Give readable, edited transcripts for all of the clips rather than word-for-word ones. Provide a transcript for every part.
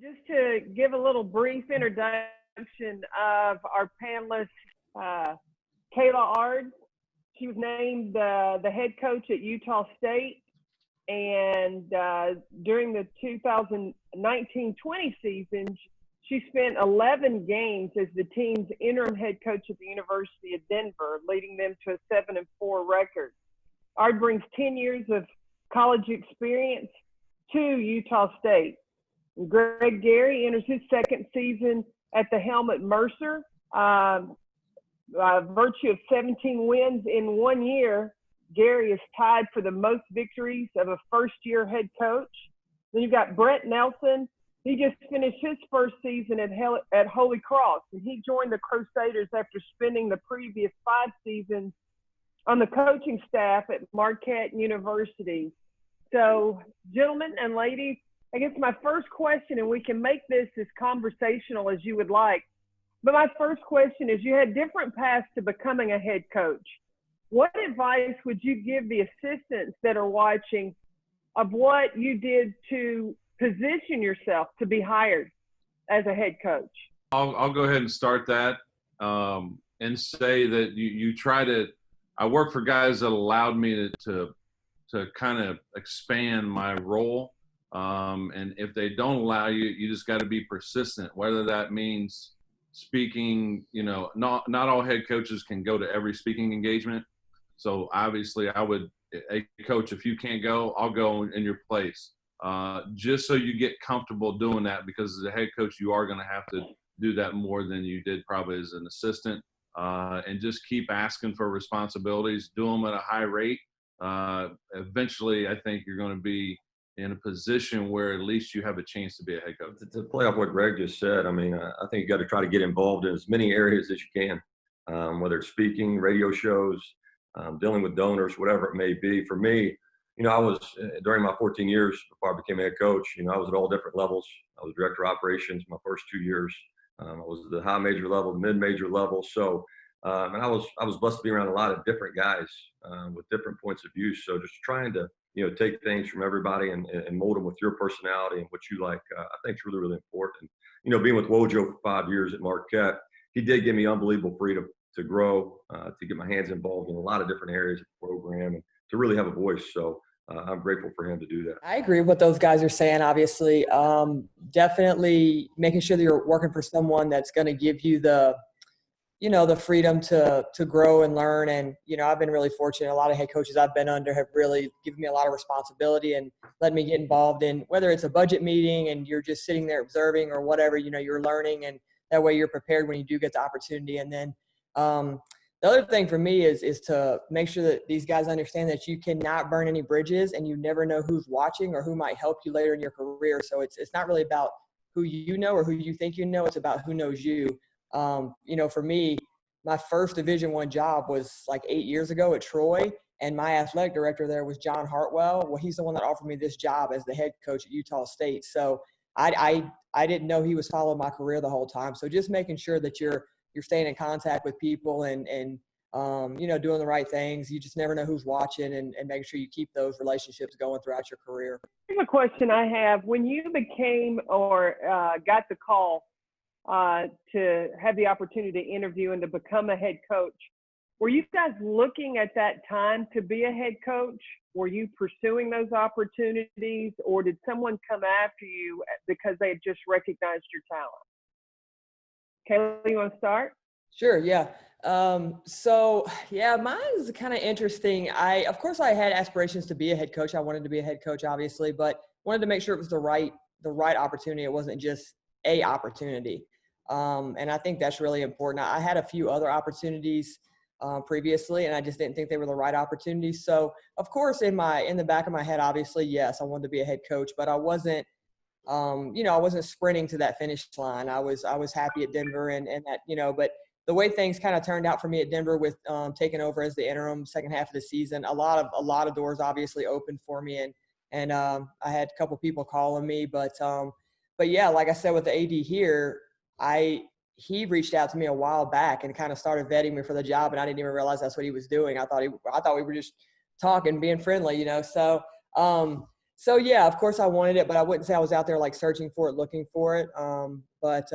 Just to give a little brief introduction of our panelist, Kayla Ard. She was named the head coach at Utah State, and during the 2019-20 season, she spent 11 games as the team's interim head coach at the University of Denver, leading them to a 7-4 record. Ard brings 10 years of college experience to Utah State. Greg Gary enters his second season at the helm at Mercer. By virtue of 17 wins in 1 year, Gary is tied for the most victories of a first-year head coach. Then you've got Brett Nelson. He just finished his first season at Holy Cross, and he joined the Crusaders after spending the previous 5 seasons on the coaching staff at Marquette University. So, gentlemen and ladies, I guess my first question, and we can make this as conversational as you would like, but my first question is, you had different paths to becoming a head coach. What advice would you give the assistants that are watching of what you did to position yourself to be hired as a head coach? I'll go ahead and start that and say that you try to – I work for guys that allowed me to kind of expand my role. And if they don't allow you, you just got to be persistent, whether that means speaking. Not all head coaches can go to every speaking engagement. So obviously a coach, if you can't go, I'll go in your place, just so you get comfortable doing that, because as a head coach, you are going to have to do that more than you did probably as an assistant, and just keep asking for responsibilities, do them at a high rate. Eventually, I think you're going to be in a position where at least you have a chance to be a head coach. To play off what Greg just said, I mean, I think you got to try to get involved in as many areas as you can, whether it's speaking, radio shows, dealing with donors, whatever it may be. For me, I was, during my 14 years before I became a head coach, I was at all different levels. I was director of operations my first 2 years. I was at the high major level, the mid-major level. So, and I was blessed to be around a lot of different guys with different points of view. So just trying to, take things from everybody and mold them with your personality and what you like, I think is really, really important. Being with Wojo for 5 years at Marquette, he did give me unbelievable freedom to grow, to get my hands involved in a lot of different areas of the program and to really have a voice. So I'm grateful for him to do that. I agree with what those guys are saying, obviously. Definitely making sure that you're working for someone that's going to give you the freedom to grow and learn. And, I've been really fortunate. A lot of head coaches I've been under have really given me a lot of responsibility and let me get involved in, whether it's a budget meeting and you're just sitting there observing or whatever, you're learning, and that way you're prepared when you do get the opportunity. And then the other thing for me is to make sure that these guys understand that you cannot burn any bridges, and you never know who's watching or who might help you later in your career. So it's not really about who you know or who you think you know. It's about who knows you. For me, my first Division I job was like 8 years ago at Troy, and my athletic director there was John Hartwell. Well, he's the one that offered me this job as the head coach at Utah State. So I didn't know he was following my career the whole time. So just making sure that you're staying in contact with people and doing the right things. You just never know who's watching, and making sure you keep those relationships going throughout your career. Here's a question I have. When you became or got the call to have the opportunity to interview and to become a head coach, were you guys looking at that time to be a head coach? Were you pursuing those opportunities, or did someone come after you because they had just recognized your talent? Kayla, you want to start? Sure, yeah. Mine is kind of interesting. Of course, I had aspirations to be a head coach. I wanted to be a head coach, obviously, but wanted to make sure it was the right opportunity. It wasn't just a opportunity. And I think that's really important. I had a few other opportunities previously, and I just didn't think they were the right opportunities. So, of course, in the back of my head, obviously, yes, I wanted to be a head coach, but I wasn't sprinting to that finish line. I was happy at Denver and that, but the way things kind of turned out for me at Denver with taking over as the interim second half of the season, a lot of doors obviously opened for me, and I had a couple people calling me, but yeah, like I said with the AD here, he reached out to me a while back and kind of started vetting me for the job, and I didn't even realize that's what he was doing. I thought we were just talking, being friendly, So So yeah, of course I wanted it, but I wouldn't say I was out there like searching for it, looking for it. But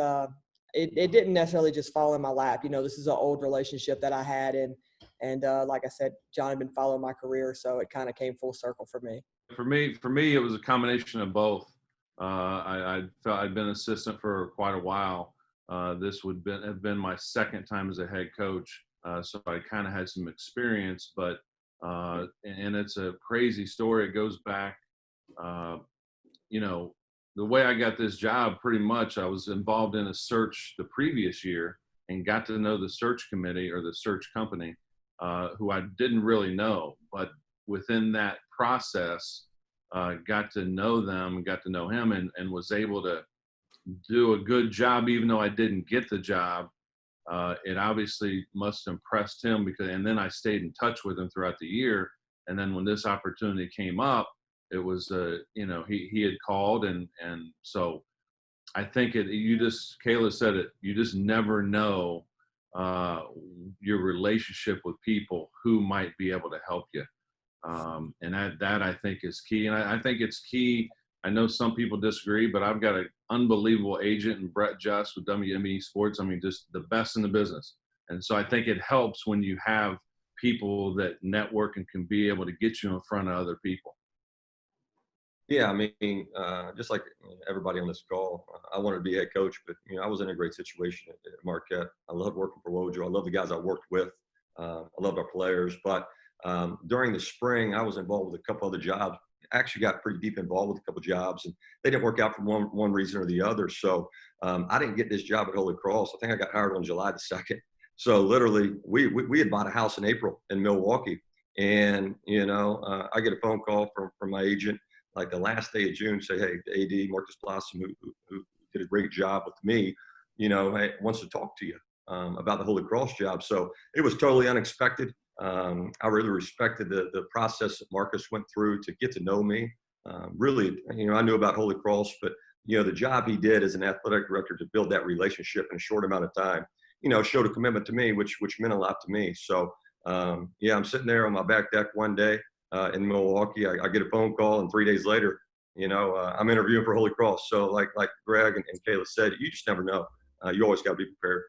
it didn't necessarily just fall in my lap. You know, this is an old relationship that I had, and like I said, John had been following my career, so it kind of came full circle for me. For me, it was a combination of both. I felt I'd been assistant for quite a while. This would have been my second time as a head coach, so I kind of had some experience. But and it's a crazy story. It goes back, you know, the way I got this job. Pretty much, I was involved in a search the previous year and got to know the search committee or the search company, who I didn't really know, but within that process, got to know them, got to know him, and was able to do a good job, even though I didn't get the job. It obviously must have impressed him and then I stayed in touch with him throughout the year. And then when this opportunity came up, it was, he had called. And so I think Kayla said it, you just never know your relationship with people who might be able to help you. And that I think is key. And I think it's key. I know some people disagree, but I've got an unbelievable agent in Brett Just with WME Sports. I mean, just the best in the business. And so I think it helps when you have people that network and can be able to get you in front of other people. Yeah, I mean, just like everybody on this call, I wanted to be head coach, but I was in a great situation at Marquette. I loved working for Wojo. I love the guys I worked with. I loved our players. But during the spring, I was involved with a couple other jobs. Actually got pretty deep involved with a couple of jobs, and they didn't work out for one reason or the other. So I didn't get this job at Holy Cross. I think I got hired on July the 2nd. So literally, we had bought a house in April in Milwaukee, and I get a phone call from my agent like the last day of June, say, hey, the AD Marcus Blossom, who did a great job with me, wants to talk to you about the Holy Cross job. So it was totally unexpected. I really respected the process that Marcus went through to get to know me. Really, I knew about Holy Cross, but the job he did as an athletic director to build that relationship in a short amount of time, showed a commitment to me, which meant a lot to me. So I'm sitting there on my back deck one day in Milwaukee. I get a phone call, and 3 days later, I'm interviewing for Holy Cross. So like Greg and Kayla said, you just never know. You always got to be prepared.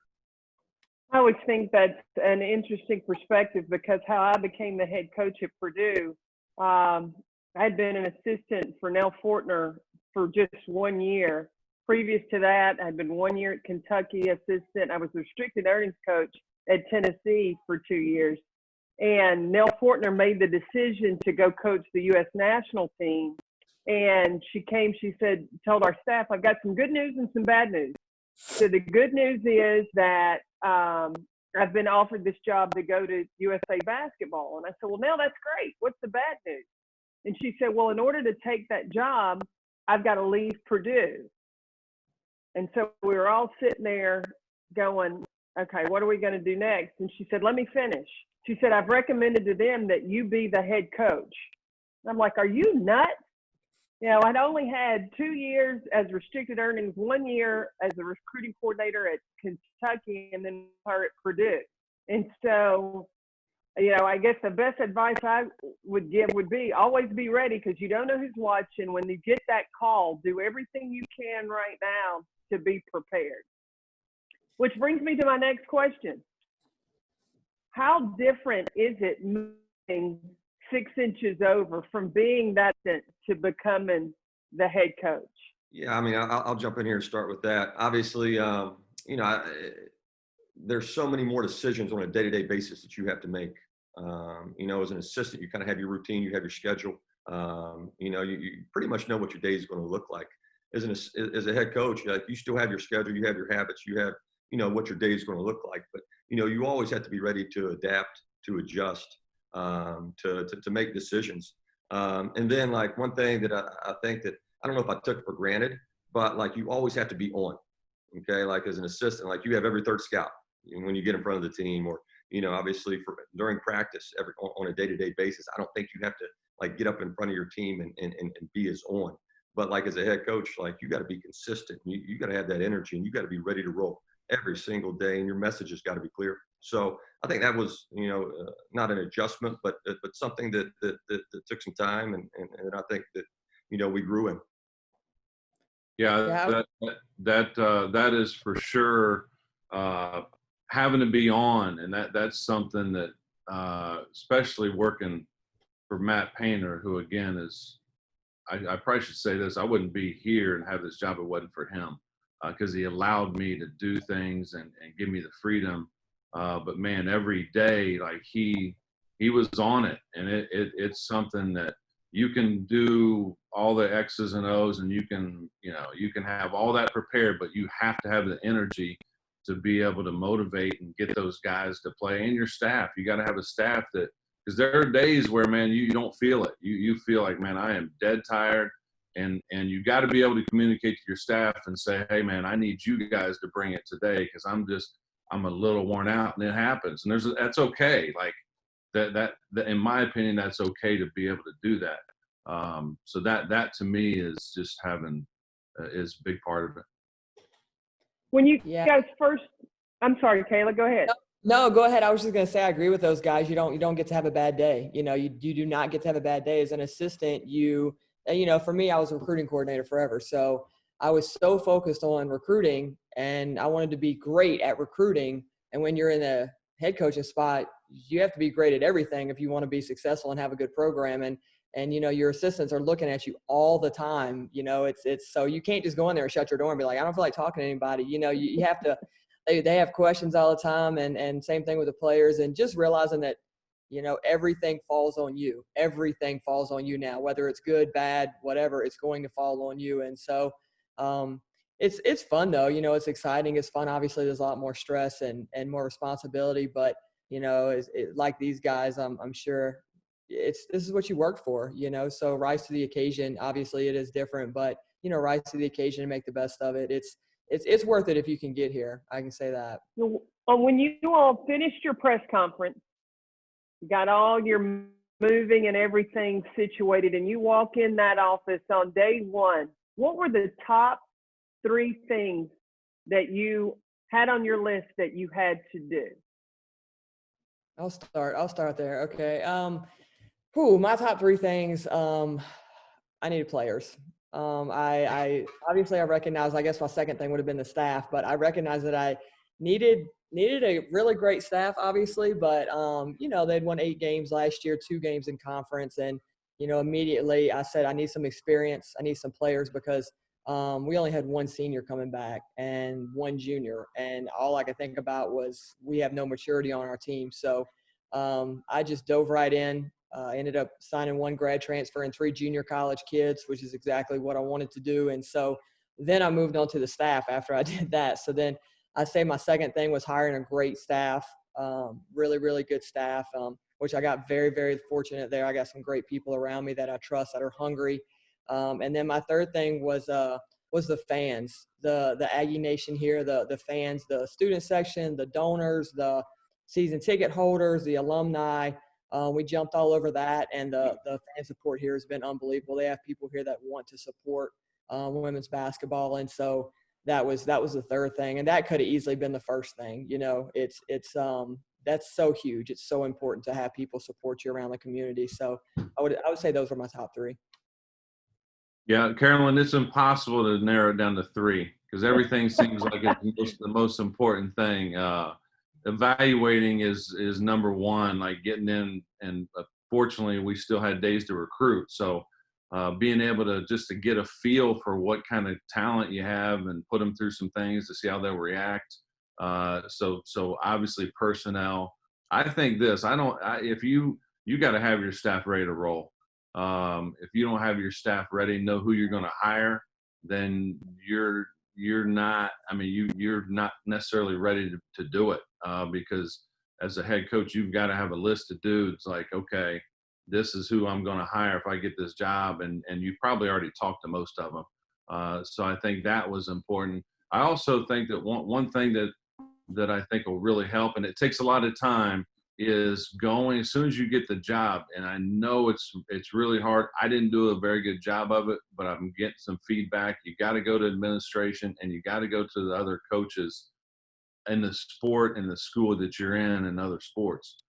I always think that's an interesting perspective, because how I became the head coach at Purdue, I had been an assistant for Nell Fortner for just 1 year. Previous to that, I'd been 1 year at Kentucky assistant. I was the restricted earnings coach at Tennessee for 2 years. And Nell Fortner made the decision to go coach the U.S. national team. And she told our staff, I've got some good news and some bad news. So the good news is that I've been offered this job to go to USA Basketball. And I said, well, Nell, that's great. What's the bad news? And she said, well, in order to take that job, I've got to leave Purdue. And so we were all sitting there going, okay, what are we going to do next? And she said, let me finish. She said, I've recommended to them that you be the head coach. And I'm like, are you nuts? I'd only had 2 years as restricted earnings, 1 year as a recruiting coordinator at Kentucky, and then her at Purdue. And so, I guess the best advice I would give would be always be ready, because you don't know who's watching. When you get that call, do everything you can right now to be prepared. Which brings me to my next question. How different is it moving 6 inches over from being that to becoming the head coach? Yeah, I mean, I'll jump in here and start with that. Obviously, there's so many more decisions on a day-to-day basis that you have to make. As an assistant, you kind of have your routine, you have your schedule. You pretty much know what your day is going to look like. As a head coach, you still have your schedule, you have your habits, you have, what your day is going to look like. But, you always have to be ready to adapt, to adjust, to make decisions. And then like one thing that I think that, I don't know if I took for granted, but like you always have to be on, okay? Like as an assistant, like you have every third scout when you get in front of the team, or, obviously during practice on a day-to-day basis. I don't think you have to like get up in front of your team and be as on. But like as a head coach, like you got to be consistent. You got to have that energy, and you got to be ready to roll every single day, and your message has got to be clear. So I think that was, not an adjustment, but something that took some time. And I think that, we grew in. Yeah, that is for sure having to be on, and that's something that especially working for Matt Painter, who again is, I probably should say this, I wouldn't be here and have this job if it wasn't for him, because he allowed me to do things and give me the freedom. But man, every day, like he was on it, and it's something that you can do all the X's and O's, and you can have all that prepared, but you have to have the energy to be able to motivate and get those guys to play, and your staff. You got to have a staff that, because there are days where, man, you don't feel it. You feel like, man, I am dead tired, and you got to be able to communicate to your staff and say, hey, man, I need you guys to bring it today, because I'm a little worn out, and it happens, and that's okay. Like that in my opinion, that's okay to be able to do that. So that to me is just is a big part of it. When you guys first, I'm sorry, Kayla, go ahead. No, go ahead. I was just going to say, I agree with those guys. You don't get to have a bad day. You do not get to have a bad day as an assistant. For me, I was a recruiting coordinator forever. So I was so focused on recruiting, and I wanted to be great at recruiting. And when you're in a head coaching spot, you have to be great at everything if you want to be successful and have a good program. And your assistants are looking at you all the time. It's so you can't just go in there and shut your door and be like, I don't feel like talking to anybody. You have to. They have questions all the time, and same thing with the players, and just realizing that, everything falls on you. Everything falls on you now, whether it's good, bad, whatever, it's going to fall on you. And so it's fun though. It's exciting. It's fun. Obviously there's a lot more stress and more responsibility, but like these guys, I'm sure this is what you work for, so rise to the occasion. Obviously it is different, but rise to the occasion and make the best of it. It's worth it if you can get here. I can say that. When you all finished your press conference, you got all your moving and everything situated, and you walk in that office on day one, what were the top 3 things that you had on your list that you had to do? I'll start there. Okay. My top 3 things. I needed players. I obviously I recognize, I guess my second thing would have been the staff, but I recognize that I needed a really great staff, obviously, but they'd won 8 games last year, 2 games in conference. And, immediately I said, I need some experience. I need some players, because we only had 1 senior coming back and 1 junior. And all I could think about was we have no maturity on our team. So I just dove right in. Ended up signing 1 grad transfer and 3 junior college kids, which is exactly what I wanted to do. And so then I moved on to the staff after I did that. So then I'd say my second thing was hiring a great staff, really, really good staff, which I got very, very fortunate there. I got some great people around me that I trust, that are hungry. And then my third thing was the fans, the Aggie Nation here, the fans, the student section, the donors, the season ticket holders, the alumni. We jumped all over that, and the fan support here has been unbelievable. They have people here that want to support women's basketball, and so that was the third thing, and that could have easily been the first thing. That's so huge. It's so important to have people support you around the community. So I would say those were my top 3. Yeah, Carolyn, it's impossible to narrow it down to 3, because everything seems like it's the most important thing. Evaluating is number 1, like getting in, and fortunately we still had days to recruit. So being able to get a feel for what kind of talent you have and put them through some things to see how they'll react. So obviously personnel. I think if you got to have your staff ready to roll. If you don't have your staff ready, know who you're going to hire, then you're not necessarily ready to do it, because as a head coach, you've got to have a list of dudes like, okay, this is who I'm going to hire if I get this job. And you probably already talked to most of them. So I think that was important. I also think that one thing that I think will really help, and it takes a lot of time, is going as soon as you get the job. And I know it's really hard. I didn't do a very good job of it, but I'm getting some feedback. You got to go to administration, and you got to go to the other coaches in the sport and the school that you're in and other sports.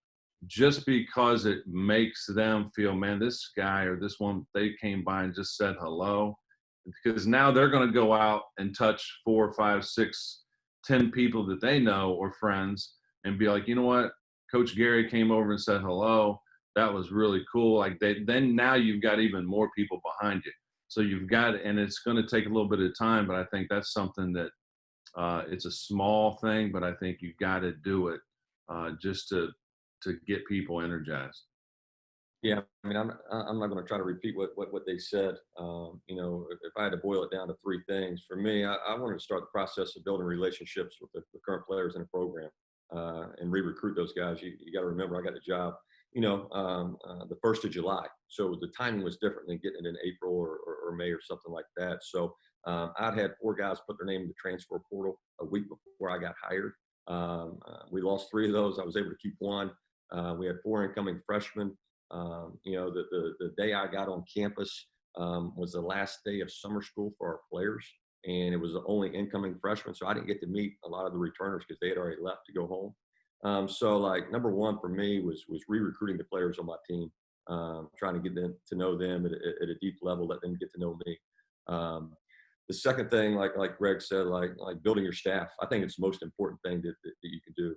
just because it makes them feel, man, this guy or this one, they came by and just said hello. Because now they're going to go out and touch 4, 5, 6, 10 people that they know or friends and be like, you know what, Coach Gary came over and said hello. That was really cool. Like then now you've got even more people behind you. So you've got, and it's going to take a little bit of time, but I think that's something that it's a small thing, but I think you've got to do it just to get people energized. Yeah, I mean, I'm not going to try to repeat what they said. You know, if I had to boil it down to 3 things, for me, I wanted to start the process of building relationships with the current players in the program and re-recruit those guys. You got to remember, I got the job, you know, the 1st of July. So the timing was different than getting it in April or May or something like that. So I'd had 4 guys put their name in the transfer portal a week before I got hired. We lost 3 of those. I was able to keep 1. We had 4 incoming freshmen. You know, the day I got on campus was the last day of summer school for our players, and it was the only incoming freshman. So I didn't get to meet a lot of the returners because they had already left to go home. So like number 1 for me was re-recruiting the players on my team, trying to get them to know them at a deep level, let them get to know me. The second thing, like Greg said, like building your staff, I think it's the most important thing that you can do.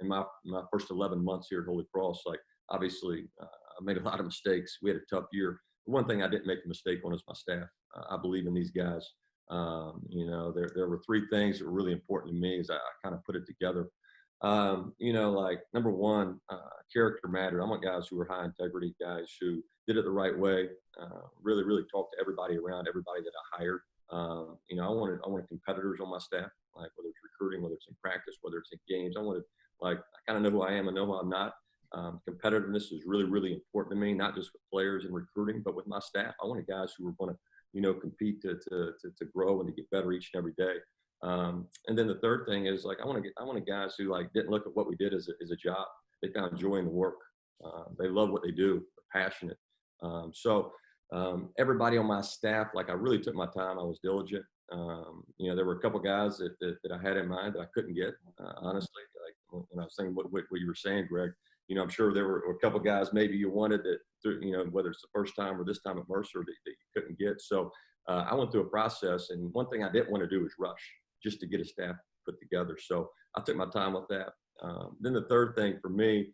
In my first 11 months here at Holy Cross, like obviously I made a lot of mistakes. We had a tough year. The one thing I didn't make a mistake on is my staff. I believe in these guys. You know, there were 3 things that were really important to me as I kind of put it together. You know, like number 1, character mattered. I want guys who were high integrity, guys who did it the right way, really talked to everybody around, everybody that I hired. You know, I wanted competitors on my staff, like whether it's recruiting, whether it's in practice, whether it's in games. I wanted, like, I kind of know who I am and know who I'm not. Competitiveness is really important to me, not just with players and recruiting, but with my staff. I wanted guys who were going to, you know, compete to grow and to get better each and every day. And then the third thing is, like, I wanted guys who, like, didn't look at what we did as a job. They found joy in the work. They love what they do. They're passionate. Everybody on my staff, like, I really took my time. I was diligent. You know, there were a couple guys that I had in mind that I couldn't get, honestly. Like when I was saying what you were saying, Greg, you know, I'm sure there were a couple guys maybe you wanted that, you know, whether it's the first time or this time at Mercer that you couldn't get. So I went through a process, and one thing I didn't want to do was rush just to get a staff put together. So I took my time with that. Then the third thing for me,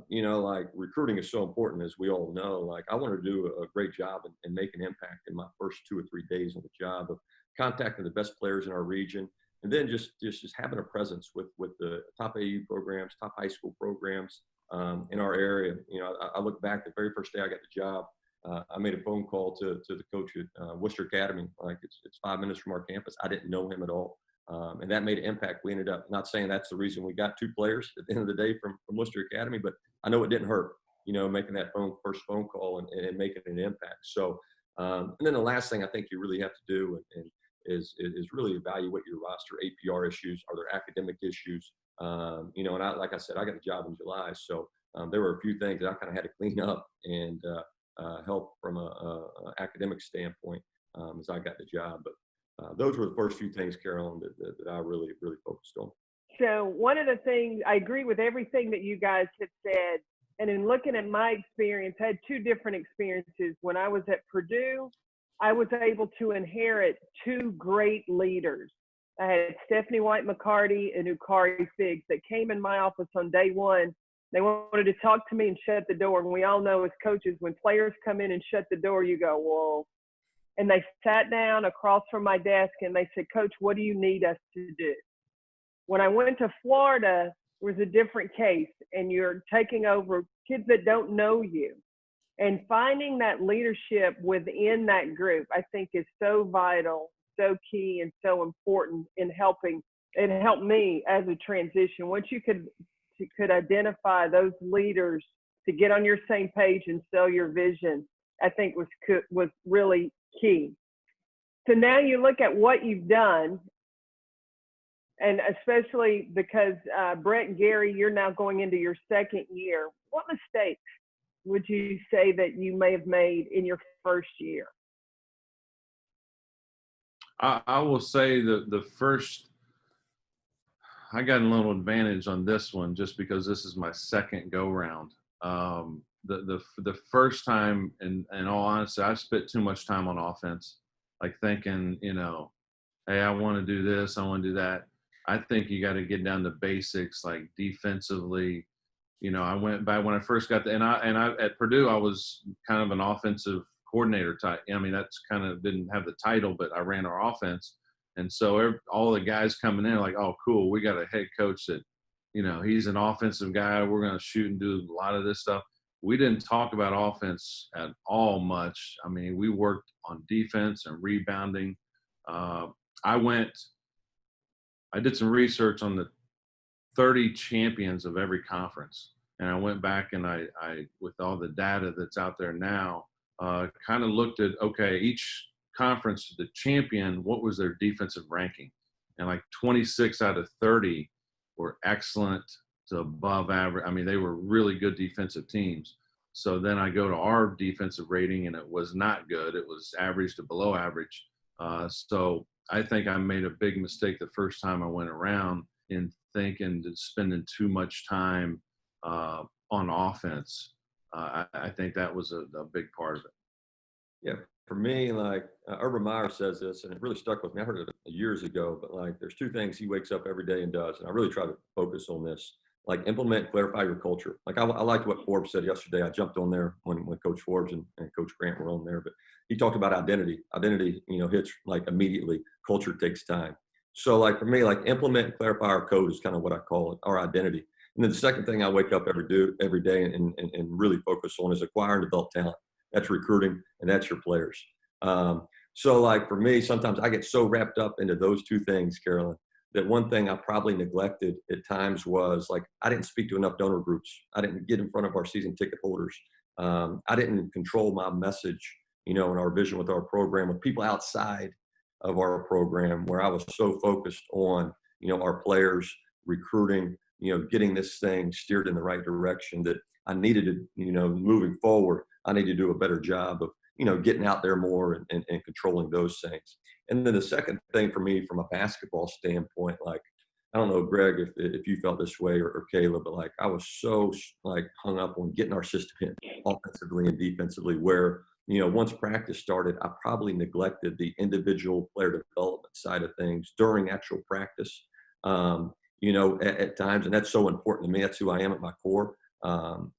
you know, like recruiting is so important, as we all know. Like I want to do a great job and make an impact in my first 2 or 3 days on the job of contacting the best players in our region, and then just having a presence with the top AU programs, top high school programs in our area. You know, I look back the very first day I got the job. I made a phone call to the coach at Worcester Academy. Like it's 5 minutes from our campus. I didn't know him at all. And that made an impact. We ended up, not saying that's the reason we got 2 players at the end of the day from Worcester Academy, but I know it didn't hurt, you know, making that first phone call and making an impact. So, and then the last thing I think you really have to do is really evaluate your roster. APR issues, are there academic issues? You know, and like I said, I got the job in July. So there were a few things that I kind of had to clean up and help from a academic standpoint as I got the job. But those were the first few things, Carolyn, that I really focused on. So one of the things, I agree with everything that you guys have said. And in looking at my experience, I had 2 different experiences. When I was at Purdue, I was able to inherit 2 great leaders. I had Stephanie White McCarty and Ukari Figs that came in my office on day 1. They wanted to talk to me and shut the door. And we all know as coaches, when players come in and shut the door, you go, whoa. And they sat down across from my desk and they said, Coach, what do you need us to do? When I went to Florida, it was a different case, and you're taking over kids that don't know you. And finding that leadership within that group, I think, is so vital, so key, and so important in helping. It helped me as a transition. Once you could identify those leaders to get on your same page and sell your vision, I think was really key. So now you look at what you've done, and especially because Brett and Gary, you're now going into your 2nd year. What mistakes would you say that you may have made in your first year? I will say the first, I got a little advantage on this one just because this is my second go round. The first time, in all honesty, I spent too much time on offense, like thinking, hey, I want to do this, I want to do that. I think you got to get down to basics, like defensively. I went back when I first got there, and I at Purdue, I was kind of an offensive coordinator type. I mean, that's kind of didn't have the title, but I ran our offense. And so all the guys coming in are like, oh, cool, we got a head coach that, he's an offensive guy. We're going to shoot and do a lot of this stuff. We didn't talk about offense at all much. I mean, we worked on defense and rebounding. I did some research on the 30 champions of every conference. And I went back and I with all the data that's out there now, kind of looked at, okay, each conference, the champion, what was their defensive ranking? And like 26 out of 30 were excellent to above average. I mean, they were really good defensive teams. So then I go to our defensive rating and it was not good. It was average to below average. So I think I made a big mistake the first time I went around in thinking that spending too much time on offense. I think that was a big part of it. Yeah, for me, like Urban Meyer says this, and it really stuck with me. I heard it years ago, but like there's two things he wakes up every day and does, and I really try to focus on this. Like implement, clarify your culture. Like I liked what Forbes said yesterday. I jumped on there when Coach Forbes and Coach Grant were on there, but he talked about identity. Identity, hits like immediately. Culture takes time. So like for me, like implement and clarify our code is kind of what I call it, our identity. And then the second thing I wake up every day and really focus on is acquire and develop talent. That's recruiting, and that's your players. So like for me, sometimes I get so wrapped up into those two things, Carolyn, that one thing I probably neglected at times was like I didn't speak to enough donor groups. I didn't get in front of our season ticket holders. I didn't control my message, and our vision with our program with people outside of our program, where I was so focused on, our players, recruiting, getting this thing steered in the right direction that I needed to, moving forward, I need to do a better job of, getting out there more and controlling those things. And then the second thing for me from a basketball standpoint, like, I don't know, Greg, if you felt this way or Kayla, but like I was so like hung up on getting our system in offensively and defensively where, once practice started, I probably neglected the individual player development side of things during actual practice, at times. And that's so important to me. That's who I am at my core.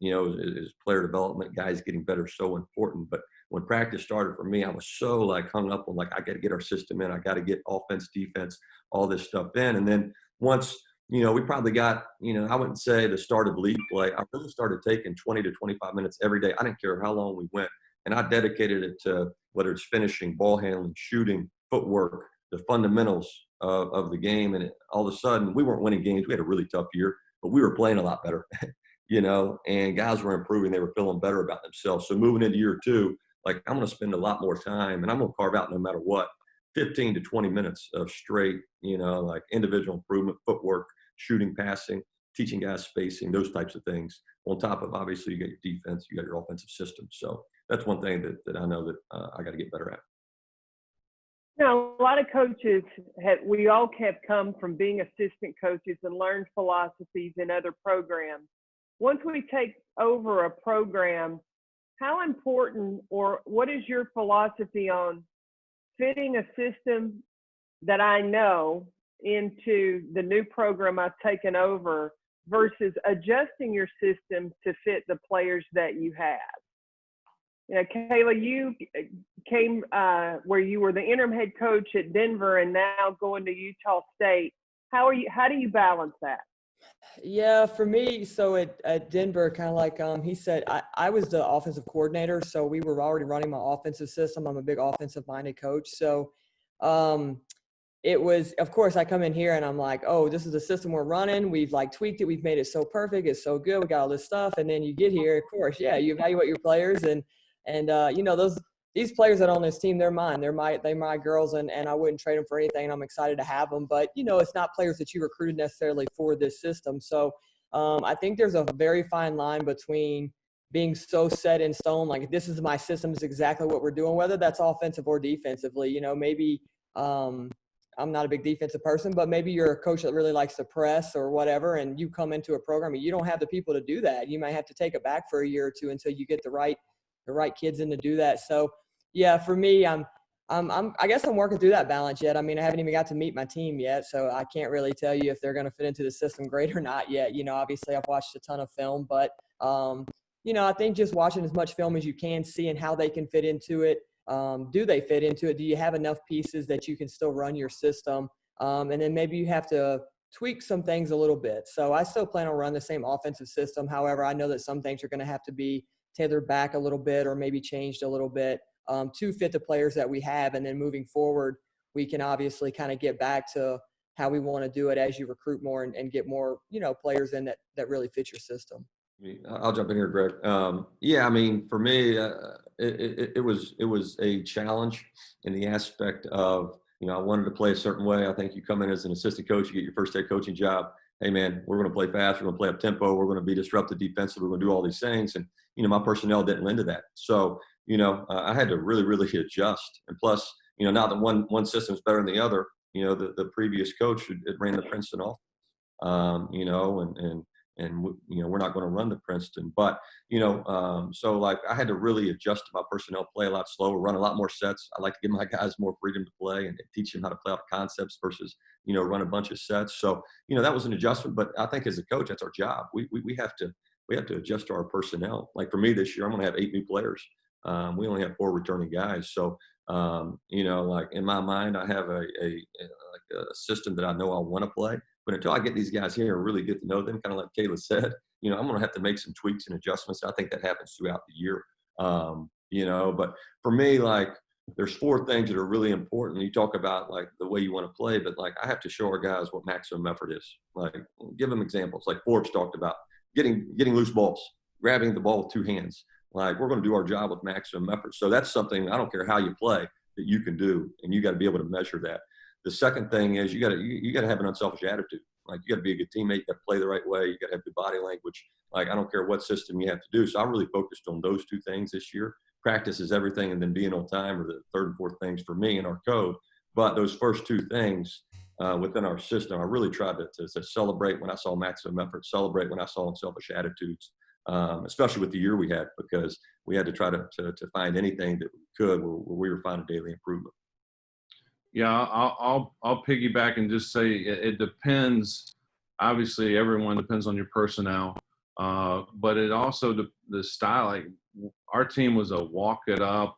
Is player development, guys getting better, so important. But when practice started for me, I was so like hung up on like, I got to get our system in. I got to get offense, defense, all this stuff in. And then once, we probably got, I wouldn't say the start of league play. I really started taking 20 to 25 minutes every day. I didn't care how long we went. And I dedicated it to whether it's finishing, ball handling, shooting, footwork, the fundamentals of the game. And all of a sudden, we weren't winning games. We had a really tough year, but we were playing a lot better, and guys were improving. They were feeling better about themselves. So moving into year two, like I'm going to spend a lot more time and I'm going to carve out no matter what, 15 to 20 minutes of straight, like individual improvement, footwork, shooting, passing, teaching guys spacing, those types of things. On top of, obviously, you got your defense, you got your offensive system. So that's one thing that I know that I got to get better at. A lot of coaches, we all have come from being assistant coaches and learned philosophies in other programs. Once we take over a program, how important or what is your philosophy on fitting a system that I know into the new program I've taken over versus adjusting your system to fit the players that you have? Kayla, you came where you were the interim head coach at Denver and now going to Utah State. How do you balance that? Yeah, for me, so at Denver, kind of like he said, I was the offensive coordinator, so we were already running my offensive system. I'm a big offensive-minded coach. So it was, of course, I come in here and I'm like, oh, this is the system we're running. We've like tweaked it. We've made it so perfect. It's so good. We got all this stuff. And then you get here, of course, yeah, you evaluate your players and these players that are on this team, they're mine. They're my girls, and I wouldn't trade them for anything. I'm excited to have them. But, it's not players that you recruited necessarily for this system. So I think there's a very fine line between being so set in stone, like this is my system, is exactly what we're doing, whether that's offensive or defensively. Maybe I'm not a big defensive person, but maybe you're a coach that really likes to press or whatever, and you come into a program and you don't have the people to do that. You might have to take it back for a year or two until you get the right kids in to do that. So yeah, for me, I guess I'm working through that balance yet. I mean, I haven't even got to meet my team yet, so I can't really tell you if they're going to fit into the system great or not yet. You know, obviously I've watched a ton of film, but you know, I think just watching as much film as you can, seeing how they can fit into it. Do they fit into it? Do you have enough pieces that you can still run your system? And then maybe you have to tweak some things a little bit. So I still plan on running the same offensive system. However, I know that some things are going to have to be tailored back a little bit or maybe changed a little bit to fit the players that we have. And then moving forward, we can obviously kind of get back to how we want to do it as you recruit more and get more, you know, players in that really fit your system. I'll jump in here, Greg. Yeah, I mean, for me, it was a challenge in the aspect of, you know, I wanted to play a certain way. I think you come in as an assistant coach, you get your first head coaching job. Hey, man, we're going to play fast. We're going to play up tempo. We're going to be disruptive defensively. We're going to do all these things. And, you know, my personnel didn't lend to that. So, you know, I had to really, really adjust. And plus, you know, not that one system is better than the other. You know, the previous coach had ran the Princeton offense, you know, and you know, we're not going to run to Princeton, but you know, so like I had to really adjust to my personnel, play a lot slower, run a lot more sets. I like to give my guys more freedom to play and teach them how to play out the concepts versus, you know, run a bunch of sets. So, you know, that was an adjustment, but I think as a coach, that's our job. We have to adjust to our personnel. Like for me this year, I'm going to have 8 new players. We only have 4 returning guys. So, you know, like in my mind, I have a system that I know I want to play. But until I get these guys here and really get to know them, kind of like Kayla said, you know, I'm going to have to make some tweaks and adjustments. I think that happens throughout the year, you know. But for me, like, there's 4 things that are really important. You talk about, like, the way you want to play, but, like, I have to show our guys what maximum effort is. Like, give them examples. Like Forbes talked about, getting loose balls, grabbing the ball with 2 hands. Like, we're going to do our job with maximum effort. So that's something, I don't care how you play, that you can do, and you got to be able to measure that. The second thing is you got to have an unselfish attitude. Like, you got to be a good teammate. You got to play the right way. You got to have good body language. Like, I don't care what system you have to do. So I really focused on those 2 things this year. Practice is everything, and then being on time are the 3rd and 4th things for me in our code. But those first 2 things within our system, I really tried to celebrate when I saw maximum effort, celebrate when I saw unselfish attitudes, especially with the year we had, because we had to try to find anything that we could where we were finding daily improvement. Yeah, I'll piggyback and just say it depends. Obviously, everyone depends on your personnel, but it also the style. Like, our team was a walk it up,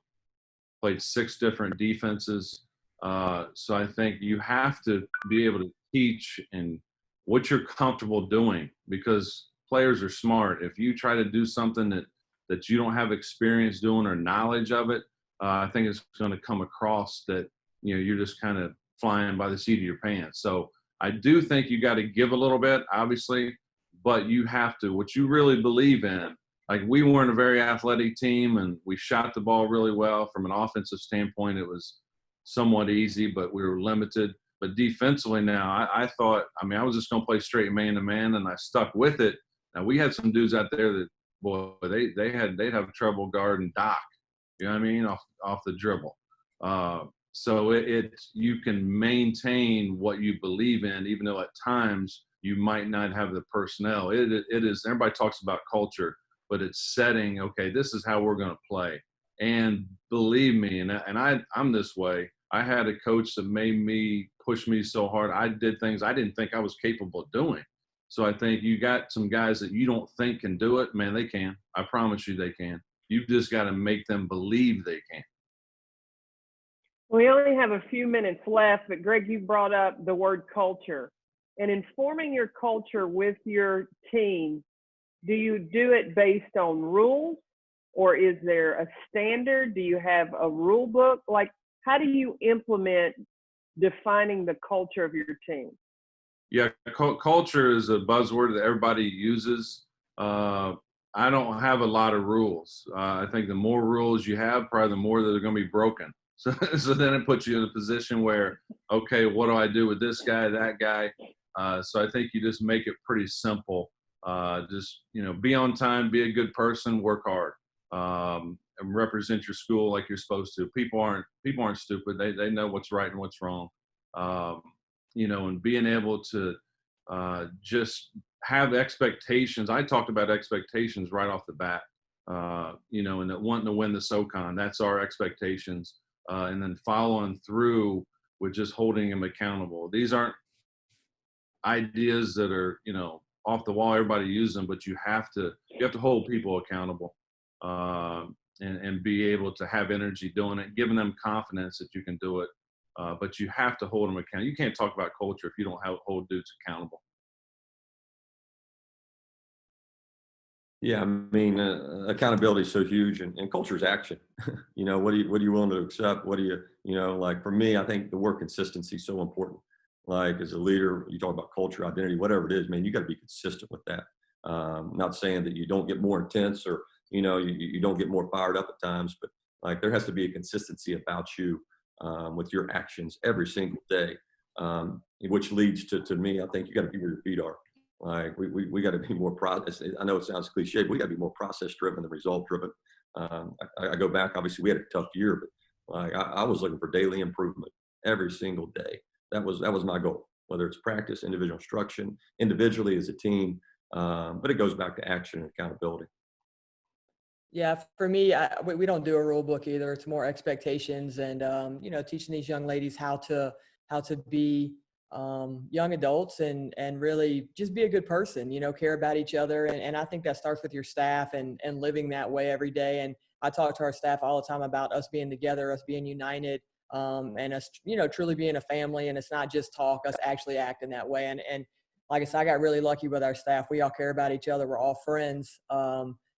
played 6 different defenses. So I think you have to be able to teach and what you're comfortable doing, because players are smart. If you try to do something that you don't have experience doing or knowledge of it, I think it's going to come across that, you know, you're just kind of flying by the seat of your pants. So I do think you got to give a little bit, obviously, but you have to, what you really believe in. Like, we weren't a very athletic team, and we shot the ball really well. From an offensive standpoint, it was somewhat easy, but we were limited. But defensively now, I thought, I mean, I was just going to play straight man-to-man, and I stuck with it. Now, we had some dudes out there that, boy, they'd have trouble guarding Doc, you know what I mean, off the dribble. So you can maintain what you believe in, even though at times you might not have the personnel. It is, everybody talks about culture, but it's setting, okay, this is how we're going to play. And believe me, and I'm this way. I had a coach that made me push me so hard. I did things I didn't think I was capable of doing. So I think you got some guys that you don't think can do it. Man, they can. I promise you they can. You've just got to make them believe they can. We only have a few minutes left, but Greg, you brought up the word culture. And in forming your culture with your team, do you do it based on rules, or is there a standard? Do you have a rule book? Like, how do you implement defining the culture of your team? Yeah, culture is a buzzword that everybody uses. I don't have a lot of rules. I think the more rules you have, probably the more that are going to be broken. So then it puts you in a position where, okay, what do I do with this guy, that guy? So I think you just make it pretty simple. Just, you know, be on time, be a good person, work hard, and represent your school like you're supposed to. People aren't stupid. They know what's right and what's wrong. you know, and being able to just have expectations. I talked about expectations right off the bat, you know, and that wanting to win the SoCon, that's our expectations. And then following through with just holding them accountable. These aren't ideas that are, you know, off the wall, everybody uses them, but you have to hold people accountable, and be able to have energy doing it, giving them confidence that you can do it. But you have to hold them accountable. You can't talk about culture if you don't hold dudes accountable. Yeah, I mean, accountability is so huge, and culture is action. You know, what are you willing to accept? What do you know, like for me, I think the word consistency is so important. Like as a leader, you talk about culture, identity, whatever it is, man, you got to be consistent with that. Not saying that you don't get more intense or, you know, you don't get more fired up at times, but like there has to be a consistency about you with your actions every single day, which leads to me, I think you got to be where your feet are. Like we got to be more process. I know it sounds cliche, but we got to be more process driven than result driven. I go back, obviously we had a tough year, but like I was looking for daily improvement every single day. That was my goal, whether it's practice, individual instruction, individually as a team. But it goes back to action and accountability. Yeah, for me, we don't do a rule book either. It's more expectations and, you know, teaching these young ladies how to be young adults and really just be a good person, you know, care about each other. And I think that starts with your staff and living that way every day. And I talk to our staff all the time about us being together, us being united, and us, you know, truly being a family. And it's not just talk, us actually acting that way. And like I said, I got really lucky with our staff. We all care about each other. We're all friends.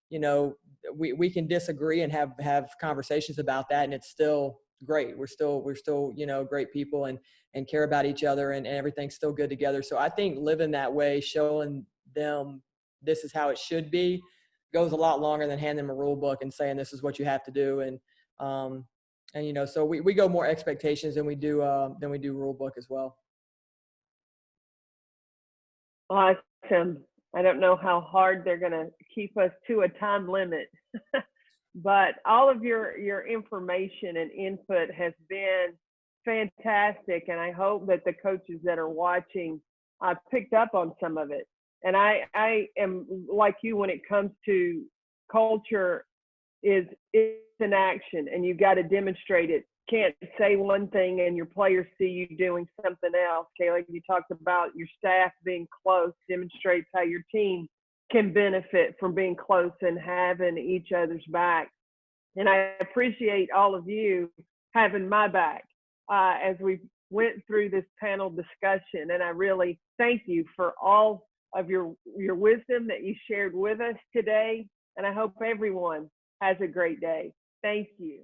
You know, we can disagree and have conversations about that, and it's still great. We're still, you know, great people and care about each other, and everything's still good together. So I think living that way, showing them this is how it should be, goes a lot longer than handing them a rule book and saying this is what you have to do. And you know, so we go more expectations than we do rule book as well. Awesome. I don't know how hard they're going to keep us to a time limit, but all of your information and input has been fantastic. And I hope that the coaches that are watching picked up on some of it. And I am like you when it comes to culture it's an action, and you got to demonstrate it. Can't say one thing and your players see you doing something else. Kayla, you talked about your staff being close, demonstrates how your team can benefit from being close and having each other's back. And I appreciate all of you having my back as we went through this panel discussion. And I really thank you for all of your wisdom that you shared with us today. And I hope everyone has a great day. Thank you.